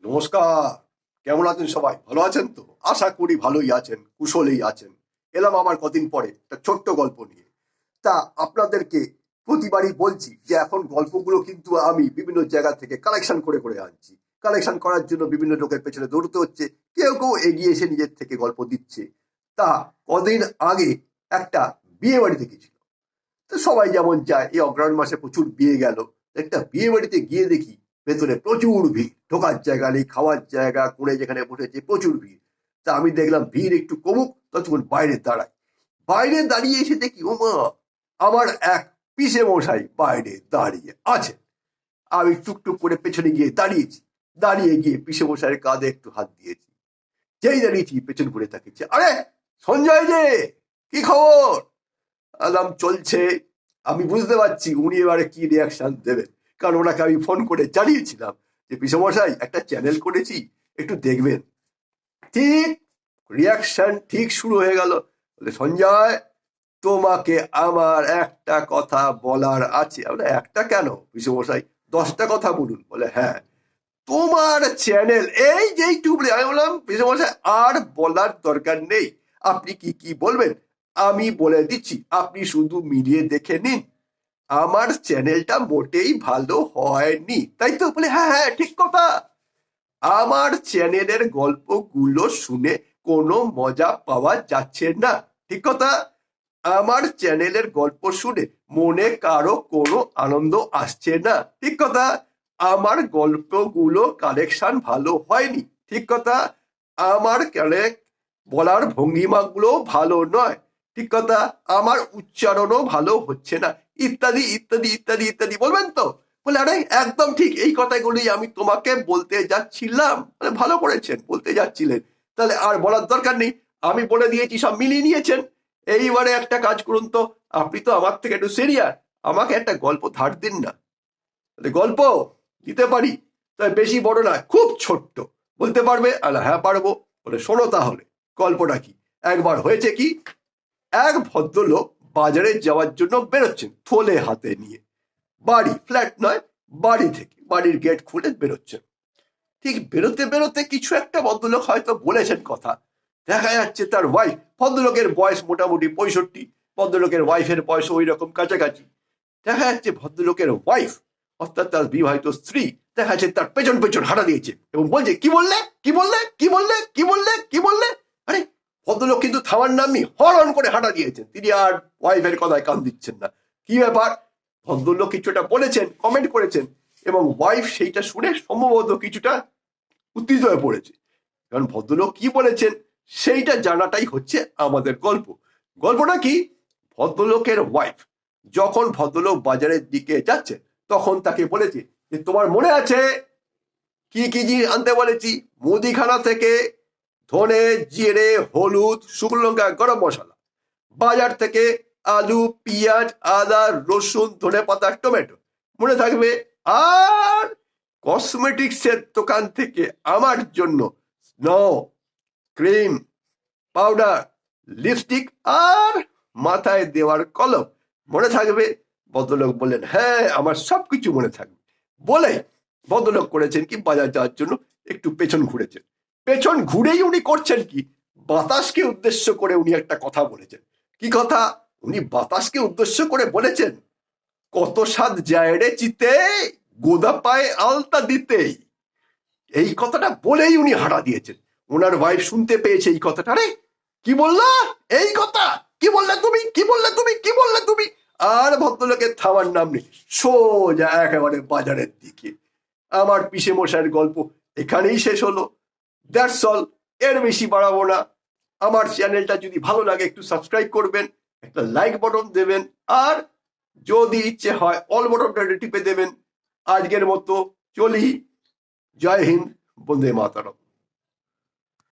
নমস্কার। কেমন আছেন সবাই? ভালো আছেন তো? আশা করি ভালোই আছেন, কুশলেই আছেন। এলাম আবার কদিন পরে একটা ছোট্ট গল্প নিয়ে। তা আপনাদেরকে প্রতিবারই বলছি যে এখন গল্পগুলো কিন্তু আমি বিভিন্ন জায়গা থেকে কালেকশন করে করে আনছি। কালেকশন করার জন্য বিভিন্ন লোকের পেছনে দৌড়তে হচ্ছে। কেউ কেউ এগিয়ে এসে নিজের থেকে গল্প দিচ্ছে। তা কদিন আগে একটা বিয়ে বাড়িতে গেছিল। তো সবাই যেমন যায়, এই অগ্রহায়ণ মাসে প্রচুর বিয়ে গেল। একটা বিয়ে বাড়িতে গিয়ে দেখি ভেতরে প্রচুর ভিড়, ঢোকার জায়গা নেই, খাওয়ার জায়গা, কোণে যেখানে বসেছে প্রচুর ভিড়। তা আমি দেখলাম ভিড় একটু কমুক, ততক্ষণ বাইরে দাঁড়াই। বাইরে দাঁড়িয়ে এসে দেখি ও মা, আমার এক পিসে মশাই বাইরে দাঁড়িয়ে আছে। আমি টুকটুক করে পেছনে গিয়ে দাঁড়িয়েছি। দাঁড়িয়ে গিয়ে পিসে মশাইয়ের কাঁধে একটু হাত দিয়েছি। যেই দাঁড়িয়েছি পেছন ঘুরে তাকিয়েছে, আরে সঞ্জয় যে, কি খবর? আলাম চলছে। আমি বুঝতে পারছি উনি এবারে কি রিয়াকশন দেবেন, কারণ ওনাকে আমি ফোন করে জানিয়েছিলাম যে পিসমশাই একটা চ্যানেল করেছি, একটু দেখবেন। ঠিক রিয়াকশন ঠিক শুরু হয়ে গেল। বলে, সঞ্জয় তোমাকে আমার একটা কথা বলার আছে। আমরা একটা কেন পিসমশাই, 10টা কথা বলুন। বলে হ্যাঁ, তোমার চ্যানেল এই যে ইউটিউবে। আমি বললাম পিসমশাই আর বলার দরকার নেই, আপনি কি কি বলবেন আমি বলে দিচ্ছি, আপনি শুধু মিলিয়ে দেখে নিন। আমার চ্যানেলটা মোটেই ভালো হয়নি, তাই তো? বলে হ্যাঁ হ্যাঁ ঠিক কথা, আমার চ্যানেলের গল্পগুলো শুনে কোনো মজা পাওয়া যাচ্ছে না। ঠিক কথা, আমার চ্যানেলের গল্প শুনে মনে কারো কোনো আনন্দ আসছে না। ঠিক কথা, আমার গল্পগুলো কালেকশন ভালো হয়নি। ঠিক কথা, আমার বলার ভঙ্গিমাগুলো ভালো নয়। ঠিক কথা, আমার উচ্চারণও ভালো হচ্ছে না, ইত্যাদি ইত্যাদি ইত্যাদি ইত্যাদি। বলবেন তো? বলে আরে একদম ঠিক, এই কথাগুলোই আমি তোমাকে বলতে যাচ্ছিলাম। বলে ভালো করেছেন, বলতে যাচ্ছিলেন, তাহলে আর বলার দরকার নেই, আমি বলে দিয়েছি, সব মিলিয়ে নিয়েছেন। এইবারে একটা কাজ করুন তো, আপনি তো আমার থেকে একটু সিনিয়র, আমাকে একটা গল্প ধার দিন না। গল্প দিতে পারি, তবে বেশি বড় না, খুব ছোট্ট। বলতে পারবে? আলা হ্যাঁ পারবো। বলে শোনো তাহলে গল্পটা কি। একবার হয়েছে কি, এক ভদ্রলোক বাজারে যাওয়ার জন্য বেরোচ্ছেন থলে হাতে নিয়ে। বাড়ি, ফ্ল্যাট নয়, বাড়ি থেকে বাড়ির গেট খুলে বেরোচ্ছেন। ঠিক বেরোতে বেরোতে কিছু একটা ভদ্রলোক হয়তো বলেছেন কথা। দেখা যাচ্ছে তার ওয়াইফ, ভদ্রলোকের বয়স মোটামুটি 65, ভদ্রলোকের ওয়াইফের বয়স ওই রকম কাছাকাছি। দেখা যাচ্ছে ভদ্রলোকের ওয়াইফ, অর্থাৎ তার বিবাহিত স্ত্রী, দেখা যাচ্ছে তার পেছন পেছন হাঁটা দিয়েছে এবং বলছে কি বললে, কি বললে, কি বললে, কি বললে, কি বললে। আরে ভদ্রলোক কিন্তু থামার নামনি, হরন করে হাঁটা দিয়েছেন। তিনি আর ওয়াইফের কথায় কান দিচ্ছেন না। কি ব্যাপার? ভদ্রলোক কিছুটা বলেছেন, কমেন্ট করেছেন, এবং ওয়াইফ সেইটা শুনে সম্ভবত কিছুটা উত্তেজিত হয়ে পড়েছে। কারণ ভদ্রলোক কি বলেছেন সেইটা জানাটাই হচ্ছে আমাদের গল্প। গল্পটা কি, ভদ্রলোকের ওয়াইফ যখন ভদ্রলোক বাজারের দিকে যাচ্ছে তখন তাকে বলেছে যে তোমার মনে আছে কি কি জিনিস আনতে বলেছি? মুদিখানা থেকে ধনে, জিরে, হলুদ, শুকনো লঙ্কা, গরম মশলা। বাজার থেকে আলু, পেঁয়াজ, আদা, রসুন, ধনে পাতা, টমেটো। মনে থাকবে? আর কসমেটিক্সের দোকান থেকে আমার জন্য স্নো, ক্রিম, পাউডার, লিপস্টিক আর মাথায় দেওয়ার কলম। মনে থাকবে? ভদ্রলোক বললেন হ্যাঁ আমার সবকিছু মনে থাকবে। বলে ভদ্রলোক করেছেন কি, বাজার যাওয়ার জন্য একটু পেছন ঘুরেছেন। পেছন ঘুরেই উনি করছেন কি, বাতাসকে উদ্দেশ্য করে উনি একটা কথা বলেছেন। কি কথা? উনি বাতাসকে উদ্দেশ্য করে বলেছেন, কত স্বাদ যায় রে চিতে, গোদা পায়ে আলতা দিতেই। এই কথাটা বলেই উনি হাঁটা দিয়েছেন। ওনার ওয়াইফ শুনতে পেয়েছে এই কথাটা। আরে কি বললা, এই কথা কি বললে তুমি, কি বললে তুমি, কি বললে তুমি। আর ভদ্রলোকের থামার নাম নেই, সোজা একেবারে বাজারের দিকে। আমার পিসে মশাইয়ের গল্প এখানেই শেষ হলো। দ্যাটস অল, এর বেশি বাড়াবো না। আমার চ্যানেলটা যদি ভালো লাগে একটু সাবস্ক্রাইব করবেন, একটা লাইক বটন দেবেন, আর যদি ইচ্ছে হয় অল বটনটা টিপে দেবেন। আজকের মতো চলি। জয় হিন্দ, বন্দে মাতরম।